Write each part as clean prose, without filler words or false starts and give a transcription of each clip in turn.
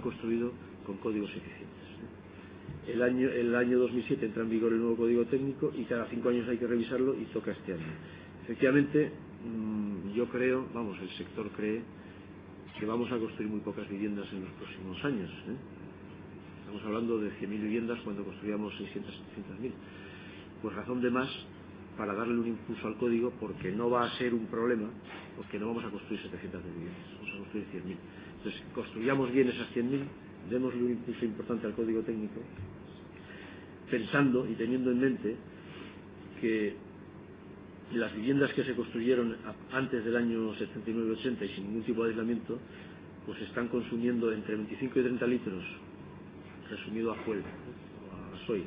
construido con códigos eficientes. El año 2007 entra en vigor el nuevo código técnico y cada 5 años hay que revisarlo y toca este año. Efectivamente, yo creo, vamos, el sector cree que vamos a construir muy pocas viviendas en los próximos años. Estamos hablando de 100.000 viviendas cuando construíamos 600, 700.000. Pues razón de más para darle un impulso al código, porque no va a ser un problema, porque no vamos a construir 700.000 viviendas, vamos a construir 100.000. Entonces, construyamos bien esas 100.000, démosle un impulso importante al código técnico, pensando y teniendo en mente que las viviendas que se construyeron antes del año 79-80 y sin ningún tipo de aislamiento, pues están consumiendo entre 25 y 30 litros, resumido a fuel, o a soy,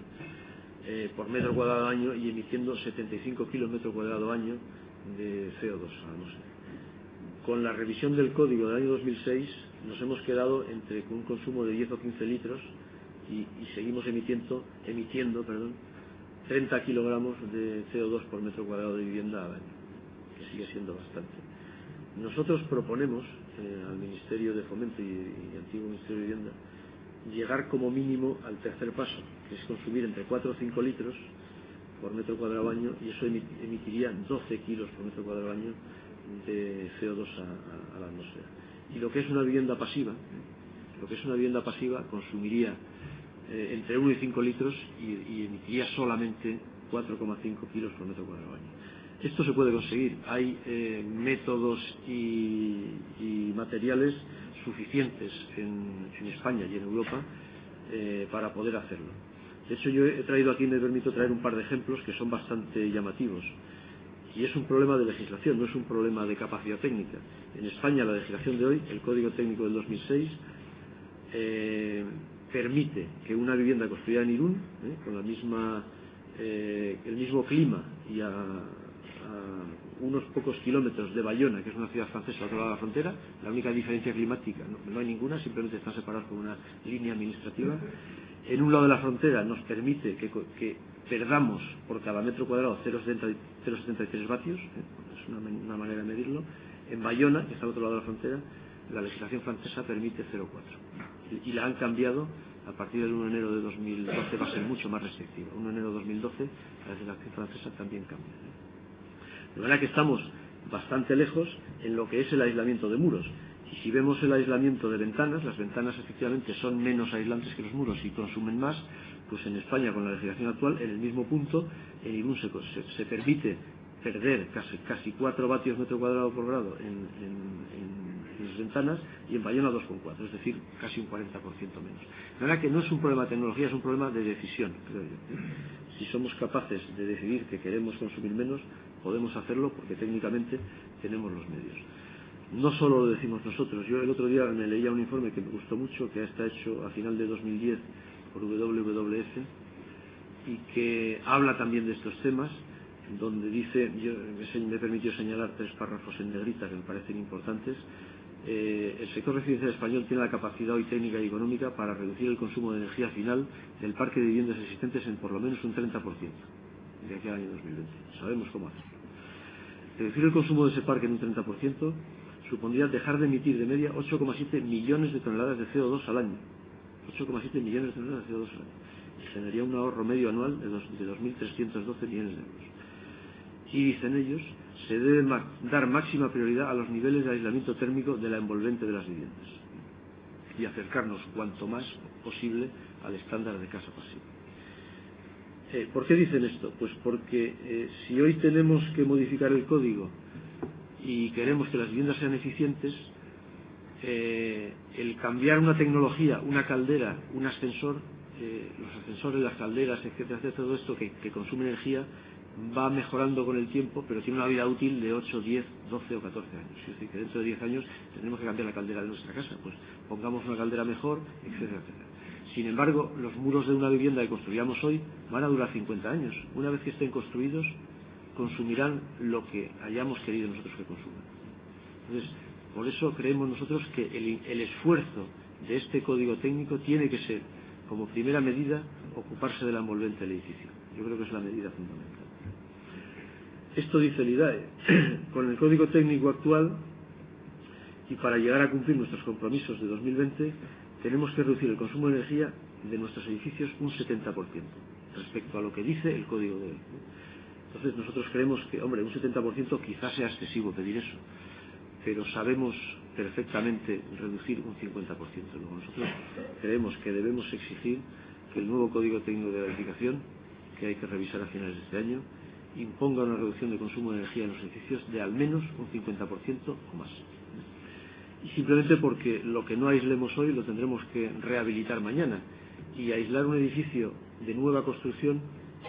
por metro cuadrado año, y emitiendo 75 kilos metro cuadrado año de CO2 a la atmósfera. Con la revisión del código del año 2006 nos hemos quedado con un consumo de 10 o 15 litros y seguimos emitiendo 30 kilogramos de CO2 por metro cuadrado de vivienda al año, que sigue siendo bastante. Nosotros proponemos al Ministerio de Fomento y antiguo Ministerio de Vivienda llegar como mínimo al tercer paso, que es consumir entre 4 o 5 litros por metro cuadrado año, y eso emitiría 12 kilos por metro cuadrado año de CO2 a la atmósfera. Y lo que es una vivienda pasiva, consumiría entre 1 y 5 litros y emitiría solamente 4,5 kilos por metro cuadrado año. Esto se puede conseguir. Hay métodos y materiales suficientes en España y en Europa para poder hacerlo. De hecho, yo he traído aquí, me permito traer un par de ejemplos que son bastante llamativos. Y es un problema de legislación, no es un problema de capacidad técnica. En España, la legislación de hoy, el Código Técnico del 2006, permite que una vivienda construida en Irún, con el mismo clima y a unos pocos kilómetros de Bayona, que es una ciudad francesa al otro lado de la frontera, la única diferencia climática no hay ninguna, simplemente están separados por una línea administrativa. En un lado de la frontera nos permite que perdamos por cada metro cuadrado 0,73 vatios, es una manera de medirlo. En Bayona, que está al otro lado de la frontera, la legislación francesa permite 0,4 y la han cambiado. A partir del 1 de enero de 2012 va a ser mucho más restrictiva. 1 de enero de 2012 la legislación francesa también cambia. De manera que estamos bastante lejos en lo que es el aislamiento de muros. Y si vemos el aislamiento de ventanas, las ventanas efectivamente son menos aislantes que los muros y consumen más. Pues en España, con la legislación actual, en el mismo punto, en Irún se permite perder casi 4 vatios metro cuadrado por grado en las ventanas, y en Bayona 2,4, es decir, casi un 40% menos. De manera que no es un problema de tecnología, es un problema de decisión, creo yo. Si somos capaces de decidir que queremos consumir menos, podemos hacerlo porque técnicamente tenemos los medios. No solo lo decimos nosotros. Yo el otro día me leía un informe que me gustó mucho, que está hecho a final de 2010 por WWF, y que habla también de estos temas, donde dice, me permitió señalar 3 párrafos en negrita que me parecen importantes. El sector residencial español tiene la capacidad hoy técnica y económica para reducir el consumo de energía final del parque de viviendas existentes en por lo menos un 30% de aquí al año 2020. Sabemos cómo hacerlo. Reducir el consumo de ese parque en un 30% supondría dejar de emitir de media 8,7 millones de toneladas de CO2 al año. 8,7 millones de toneladas de CO2 al año. Y generaría un ahorro medio anual de 2.312 millones de euros. Y dicen ellos, se debe dar máxima prioridad a los niveles de aislamiento térmico de la envolvente de las viviendas y acercarnos cuanto más posible al estándar de casa pasiva. ¿Por qué dicen esto? Pues porque si hoy tenemos que modificar el código y queremos que las viviendas sean eficientes, el cambiar una tecnología, una caldera, un ascensor, los ascensores, las calderas, etcétera, etcétera, todo esto que consume energía, va mejorando con el tiempo, pero tiene una vida útil de 8, 10, 12 o 14 años. Es decir, que dentro de 10 años tendremos que cambiar la caldera de nuestra casa, pues pongamos una caldera mejor, etcétera, etcétera. Sin embargo, los muros de una vivienda que construyamos hoy van a durar 50 años. Una vez que estén construidos, consumirán lo que hayamos querido nosotros que consuman. Entonces, por eso creemos nosotros que el esfuerzo de este código técnico tiene que ser, como primera medida, ocuparse de la envolvente del edificio. Yo creo que es la medida fundamental. Esto dice el IDAE. Con el código técnico actual, y para llegar a cumplir nuestros compromisos de 2020, tenemos que reducir el consumo de energía de nuestros edificios un 70% respecto a lo que dice el código de hoy. Entonces nosotros creemos que, hombre, un 70% quizás sea excesivo pedir eso, pero sabemos perfectamente reducir un 50%. Luego nosotros creemos que debemos exigir que el nuevo Código Técnico de la Edificación, que hay que revisar a finales de este año, imponga una reducción de consumo de energía en los edificios de al menos un 50% o más. Y simplemente porque lo que no aislemos hoy lo tendremos que rehabilitar mañana. Y aislar un edificio de nueva construcción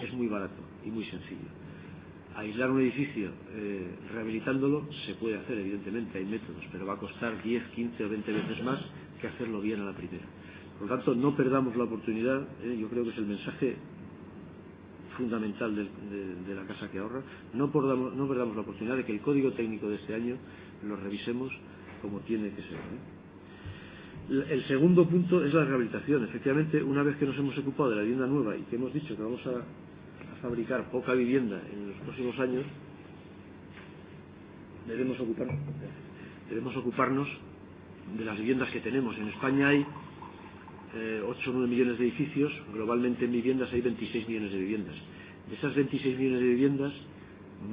es muy barato y muy sencillo. Aislar un edificio rehabilitándolo se puede hacer, evidentemente, hay métodos, pero va a costar 10, 15 o 20 veces más que hacerlo bien a la primera. Por lo tanto, no perdamos la oportunidad, yo creo que es el mensaje fundamental de la Casa que Ahorra, no perdamos la oportunidad de que el Código Técnico de este año lo revisemos como tiene que ser. El segundo punto es la rehabilitación. Efectivamente, una vez que nos hemos ocupado de la vivienda nueva y que hemos dicho que vamos a fabricar poca vivienda en los próximos años, debemos ocuparnos de las viviendas que tenemos. En España hay 8 o 9 millones de edificios, globalmente en viviendas hay 26 millones de viviendas. De esas 26 millones de viviendas,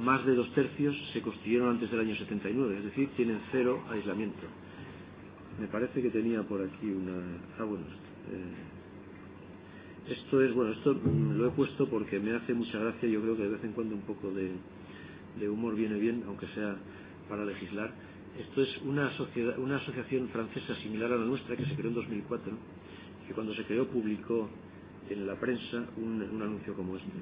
más de 2/3 se construyeron antes del año 79, es decir, tienen cero aislamiento. Me parece que tenía por aquí una... esto lo he puesto porque me hace mucha gracia. Yo creo que de vez en cuando un poco de humor viene bien, aunque sea para legislar. Esto es una asociación francesa similar a la nuestra que se creó en 2004, que cuando se creó publicó en la prensa un anuncio como este,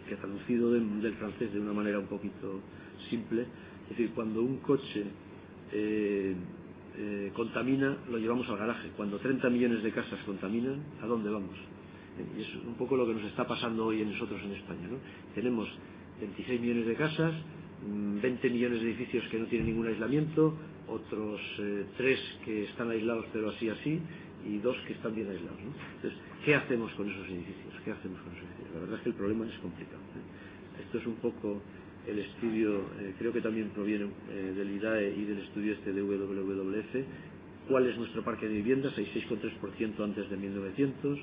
que traducido del francés de una manera un poquito simple, es decir, cuando un coche contamina, lo llevamos al garaje. Cuando 30 millones de casas contaminan, ¿a dónde vamos? Y es un poco lo que nos está pasando hoy en nosotros en España, ¿no? Tenemos 26 millones de casas, 20 millones de edificios que no tienen ningún aislamiento, otros 3 que están aislados pero así, y 2 que están bien aislados, ¿no? Entonces, ¿qué hacemos con esos edificios? La verdad es que el problema es complicado, ¿eh? Esto es un poco el estudio, creo que también proviene del IDAE y del estudio este de WWF. ¿Cuál es nuestro parque de viviendas? Hay 6,3% antes de 1900,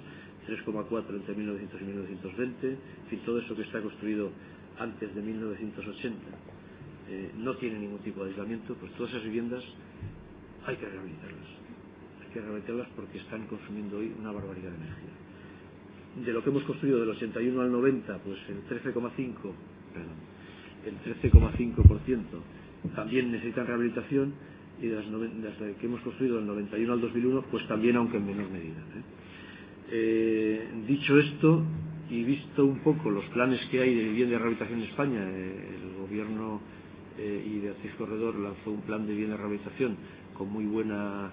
3,4% entre 1900 y 1920, en fin, todo eso que está construido antes de 1980 no tiene ningún tipo de aislamiento. Pues todas esas viviendas hay que rehabilitarlas porque están consumiendo hoy una barbaridad de energía. De lo que hemos construido del 81 al 90, pues el 13,5% también necesitan rehabilitación, y de las que hemos construido del 91 al 2001, pues también, aunque en menor medida. Dicho esto, y visto un poco los planes que hay de vivienda de rehabilitación en España, el gobierno y Beatriz Corredor lanzó un plan de vivienda de rehabilitación con muy buena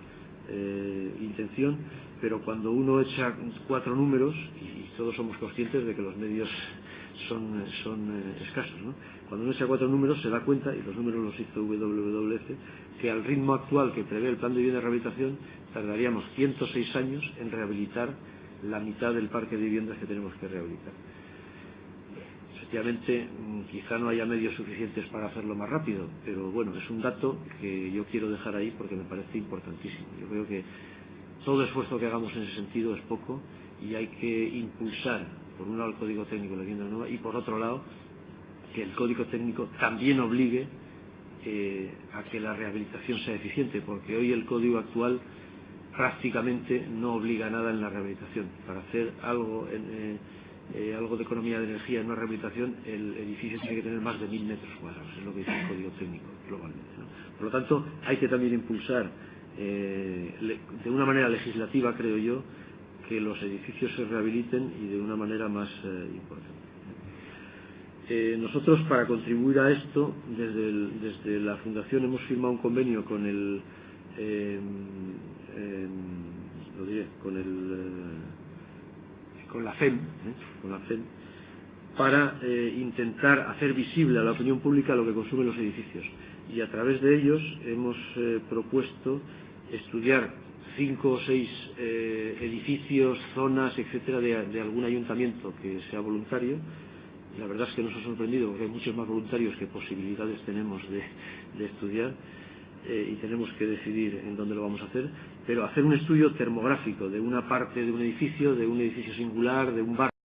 intención, pero cuando uno echa 4 números, y todos somos conscientes de que los medios son escasos, ¿no? Cuando uno echa 4 números se da cuenta, y los números los hizo WWF, que al ritmo actual que prevé el plan de vivienda de rehabilitación tardaríamos 106 años en rehabilitar la mitad del parque de viviendas que tenemos que rehabilitar. Efectivamente, quizá no haya medios suficientes para hacerlo más rápido, pero bueno, es un dato que yo quiero dejar ahí porque me parece importantísimo. Yo creo que todo esfuerzo que hagamos en ese sentido es poco, y hay que impulsar, por un lado, el Código Técnico de la Vivienda Nueva, y por otro lado, que el Código Técnico también obligue a que la rehabilitación sea eficiente, porque hoy el código actual prácticamente no obliga a nada en la rehabilitación. Para hacer algo de economía de energía en una rehabilitación, el edificio tiene que tener más de 1000 metros cuadrados, es lo que dice el Código Técnico globalmente, ¿no? Por lo tanto, hay que también impulsar de una manera legislativa, creo yo, que los edificios se rehabiliten, y de una manera más importante. Nosotros, para contribuir a esto, desde la Fundación hemos firmado un convenio con la FEM, para intentar hacer visible a la opinión pública lo que consumen los edificios, y a través de ellos hemos propuesto estudiar 5 o 6 edificios, zonas, etcétera, de algún ayuntamiento que sea voluntario. La verdad es que nos ha sorprendido porque hay muchos más voluntarios que posibilidades tenemos de estudiar, y tenemos que decidir en dónde lo vamos a hacer, pero hacer un estudio termográfico de una parte de un edificio singular, de un barrio